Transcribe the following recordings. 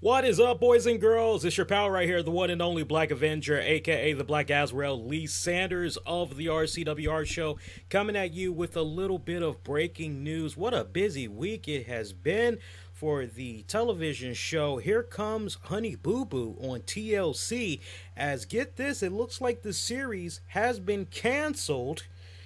What is up, boys and girls? It's your pal right here, the one and only Black Avenger, aka the Black Azrael, Lee Sanders of the RCWR show, coming at you with a little bit of breaking news. What a busy week it has been for the television show Here Comes Honey Boo Boo on TLC. As get this, it looks like the series has been canceled.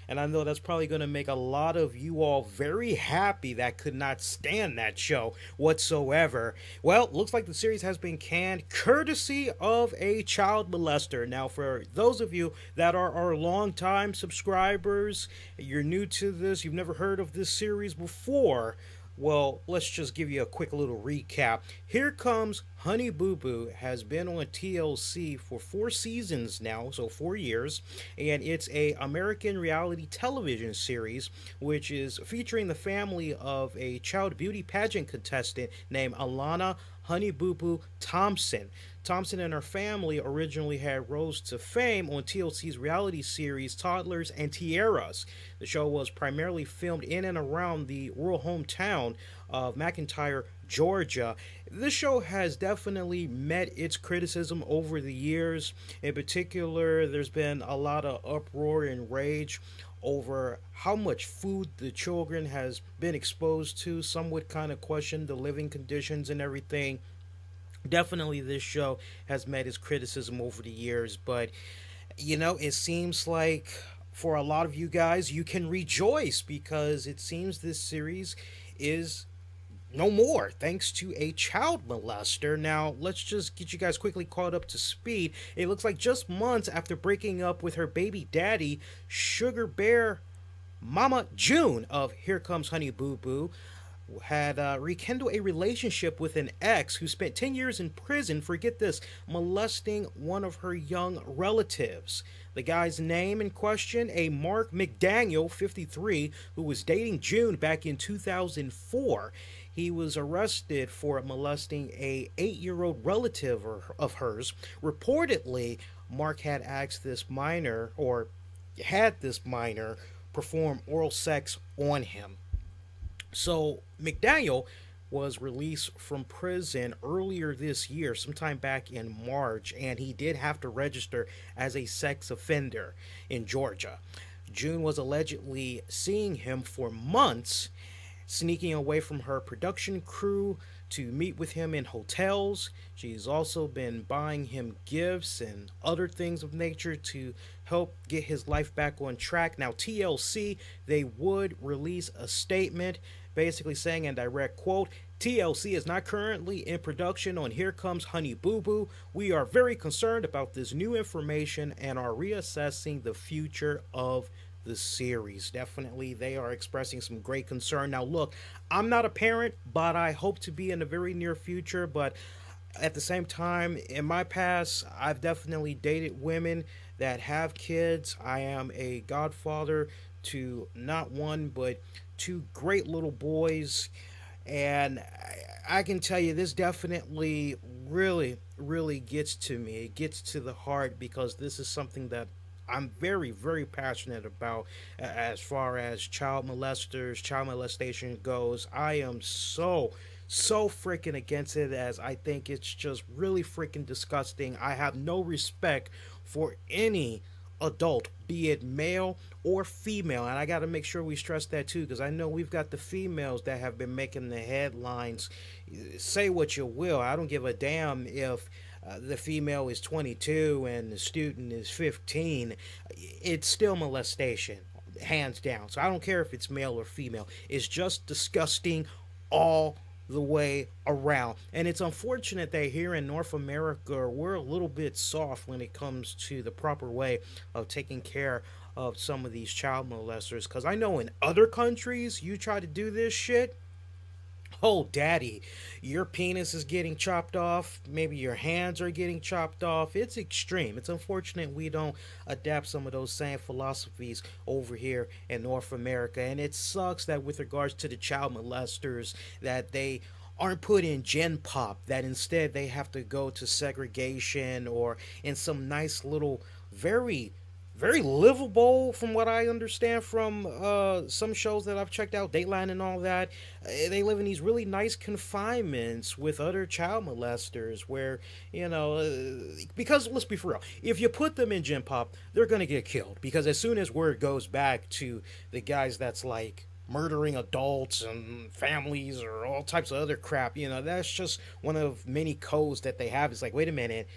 And I know that's probably going to make a lot of you all very happy that could not stand that show whatsoever. Well, looks like the series has been canned courtesy of a child molester. Now, for those of you that are our longtime subscribers, you're new to this, you've never heard of this series before, well, let's just give you a quick little recap. Here Comes Honey Boo Boo has been on TLC for 4 seasons now, so 4 years, and it's a American reality television series which is featuring the family of a child beauty pageant contestant named Alana Honey Boo Boo Thompson. Thompson and her family originally had rose to fame on TLC's reality series Toddlers and Tiaras. The show was primarily filmed in and around the rural hometown of McIntyre, Georgia. This show has definitely met its criticism over the years. In particular, there's been a lot of uproar and rage over how much food the children has been exposed to. Some would kind of question the living conditions and everything. Definitely this show has met its criticism over the years, but you know, it seems like for a lot of you guys, you can rejoice because it seems this series is no more thanks to a child molester. Now, let's just get you guys quickly caught up to speed. It looks like just months after breaking up with her baby daddy, Sugar Bear Mama June of Here Comes Honey Boo Boo had rekindled a relationship with an ex who spent 10 years in prison for, get this, molesting one of her young relatives. The guy's name in question, a Mark McDaniel, 53, who was dating June back in 2004. He was arrested for molesting a 8-year-old relative of hers. Reportedly, Mark had asked this minor, or had this minor, perform oral sex on him. So McDaniel was released from prison earlier this year, sometime back in March, and he did have to register as a sex offender in Georgia. June was allegedly seeing him for months, sneaking away from her production crew to meet with him in hotels. She's also been buying him gifts and other things of nature to help get his life back on track. Now, TLC, they would release a statement basically saying, in direct quote, TLC is not currently in production on Here Comes Honey Boo Boo. We are very concerned about this new information and are reassessing the future of the series. Definitely, they are expressing some great concern. Now, look, I'm not a parent, but I hope to be in the very near future. But at the same time, in my past, I've definitely dated women that have kids. I am a godfather to not one, but 2 great little boys. And I can tell you, this definitely really gets to me. It gets to the heart because this is something that I'm very passionate about as far as child molesters, child molestation goes. I am so freaking against it, as I think it's just really freaking disgusting. I have no respect for any adult, be it male or female, and I got to make sure we stress that too, because I know we've got the females that have been making the headlines. Say what you will, I don't give a damn if the female is 22 and the student is 15. It's still molestation, hands down. So I don't care if it's male or female. It's just disgusting all the way around. And it's unfortunate that here in North America, we're a little bit soft when it comes to the proper way of taking care of some of these child molesters. Because I know in other countries, you try to do this shit, oh daddy, your penis is getting chopped off, maybe your hands are getting chopped off. It's extreme. It's unfortunate we don't adapt some of those same philosophies over here in North America. And it sucks that with regards to the child molesters, that they aren't put in gen pop, that instead they have to go to segregation or in some nice little very very livable from what I understand from some shows that I've checked out, Dateline and all that. They live in these really nice confinements with other child molesters where, because let's be for real, if you put them in Gen Pop, they're going to get killed because as soon as word goes back to the guys that's like murdering adults and families or all types of other crap, that's just one of many codes that they have. It's like, wait a minute,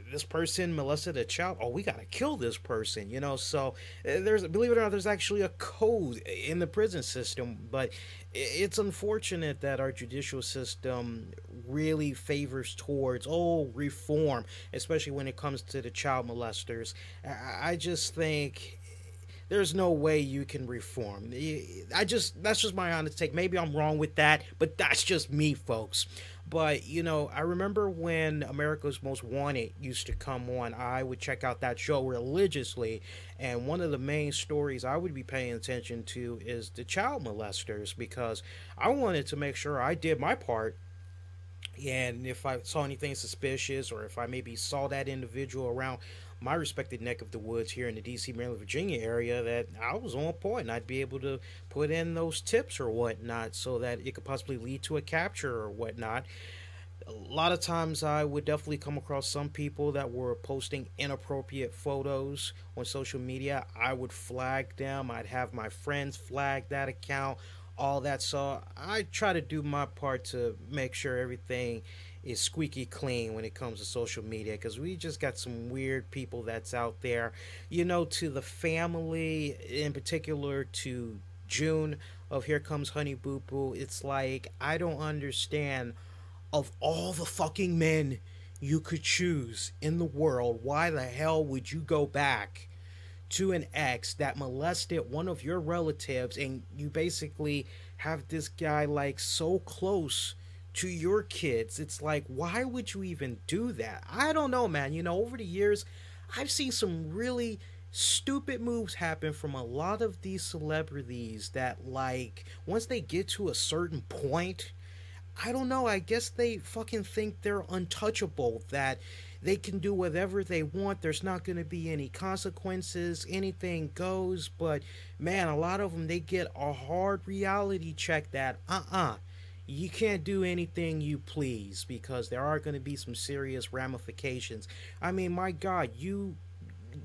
this person molested a child. Oh, we gotta kill this person. So there's, believe it or not, there's actually a code in the prison system. But it's unfortunate that our judicial system really favors towards reform, especially when it comes to the child molesters. I just think there's no way you can reform. That's just my honest take. Maybe I'm wrong with that, but that's just me, folks. But I remember when America's Most Wanted used to come on, I would check out that show religiously, and one of the main stories I would be paying attention to is the child molesters because I wanted to make sure I did my part, and if I saw anything suspicious or if I maybe saw that individual around my respected neck of the woods here in the DC, Maryland, Virginia area, that I was on point and I'd be able to put in those tips or whatnot so that it could possibly lead to a capture or whatnot. A lot of times I would definitely come across some people that were posting inappropriate photos on social media. I would flag them. I'd have my friends flag that account, all that. So I try to do my part to make sure everything is squeaky clean when it comes to social media because we just got some weird people that's out there. To the family, in particular to June of Here Comes Honey Boo Boo, it's like I don't understand, of all the fucking men you could choose in the world, why the hell would you go back to an ex that molested one of your relatives and you basically have this guy like so close to your kids? It's like, why would you even do that? I don't know, man. Over the years, I've seen some really stupid moves happen from a lot of these celebrities that, like, once they get to a certain point, I don't know, I guess they fucking think they're untouchable, that they can do whatever they want, there's not going to be any consequences, anything goes. But man, a lot of them, they get a hard reality check that you can't do anything you please because there are going to be some serious ramifications. I mean, my God,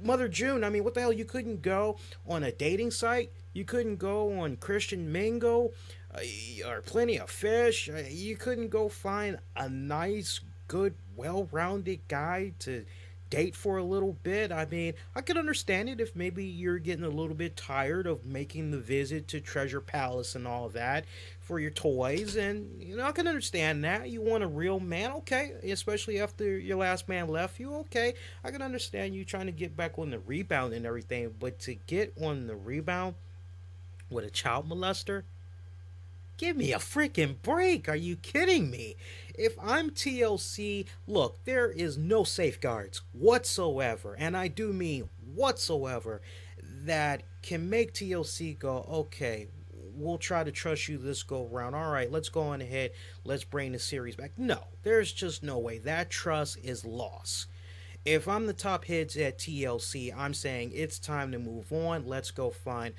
Mother June, I mean, what the hell? You couldn't go on a dating site? You couldn't go on Christian Mingle or Plenty of Fish? You couldn't go find a nice, good, well-rounded guy to date for a little bit? I mean, I could understand it if maybe you're getting a little bit tired of making the visit to Treasure Palace and all that for your toys, and I can understand that. You want a real man, okay, especially after your last man left you, okay. I can understand you trying to get back on the rebound and everything, but to get on the rebound with a child molester, give me a freaking break. Are you kidding me? If I'm TLC, look, there is no safeguards whatsoever, and I do mean whatsoever, that can make TLC go, okay, we'll try to trust you this go round. All right, let's go on ahead. Let's bring the series back. No, there's just no way. That trust is lost. If I'm the top heads at TLC, I'm saying it's time to move on. Let's go find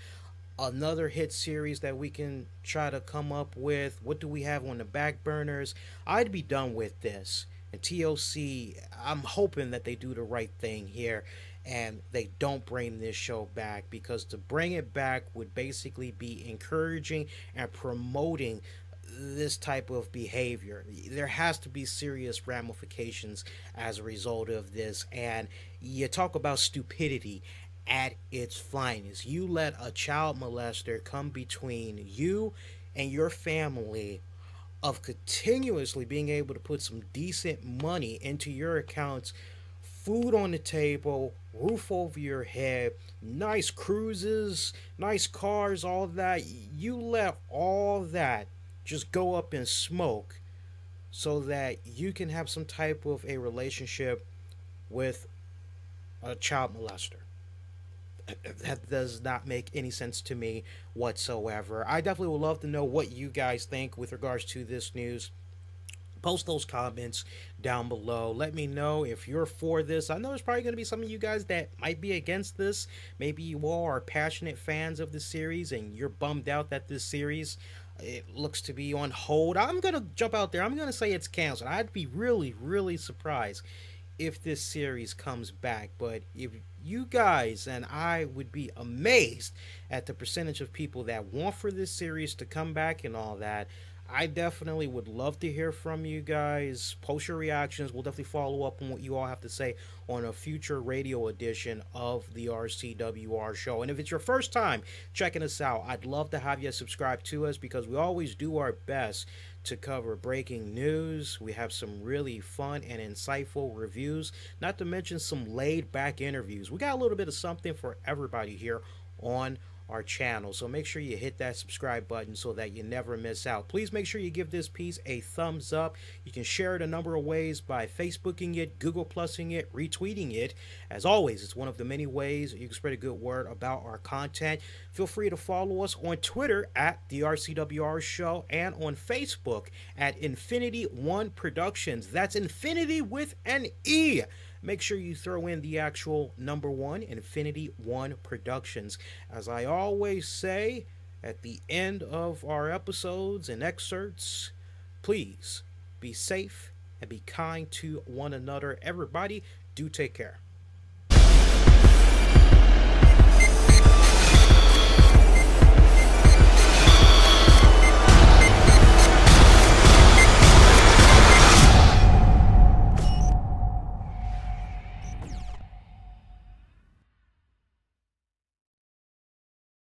another hit series that we can try to come up with. What do we have on the back burners? I'd be done with this. And TLC, I'm hoping that they do the right thing here and they don't bring this show back, because to bring it back would basically be encouraging and promoting this type of behavior. There has to be serious ramifications as a result of this. And you talk about stupidity at its finest. You let a child molester come between you and your family of continuously being able to put some decent money into your accounts, food on the table, roof over your head, nice cruises, nice cars, all that. You let all that just go up in smoke so that you can have some type of a relationship with a child molester. That does not make any sense to me whatsoever. I definitely would love to know what you guys think with regards to this news. Post those comments down below. Let me know if you're for this. I know there's probably going to be some of you guys that might be against this. Maybe you all are passionate fans of the series and you're bummed out that this series, it looks to be on hold. I'm going to jump out there. I'm going to say it's canceled. I'd be really, really surprised if this series comes back. But if you guys and I would be amazed at the percentage of people that want for this series to come back and all that. I definitely would love to hear from you guys. Post your reactions. We'll definitely follow up on what you all have to say on a future radio edition of the RCWR show. And if it's your first time checking us out, I'd love to have you subscribe to us because we always do our best to cover breaking news. We have some really fun and insightful reviews, not to mention some laid back interviews. We got a little bit of something for everybody here on our channel. So make sure you hit that subscribe button so that you never miss out. Please make sure you give this piece a thumbs up. You can share it a number of ways by Facebooking it, Google Plusing it, retweeting it. As always, it's one of the many ways you can spread a good word about our content. Feel free to follow us on Twitter at the RCWR Show and on Facebook at Infinity One Productions. That's Infinity with an E. Make sure you throw in the actual number one, Infinity One Productions. As I always say at the end of our episodes and excerpts, please be safe and be kind to one another. Everybody, do take care.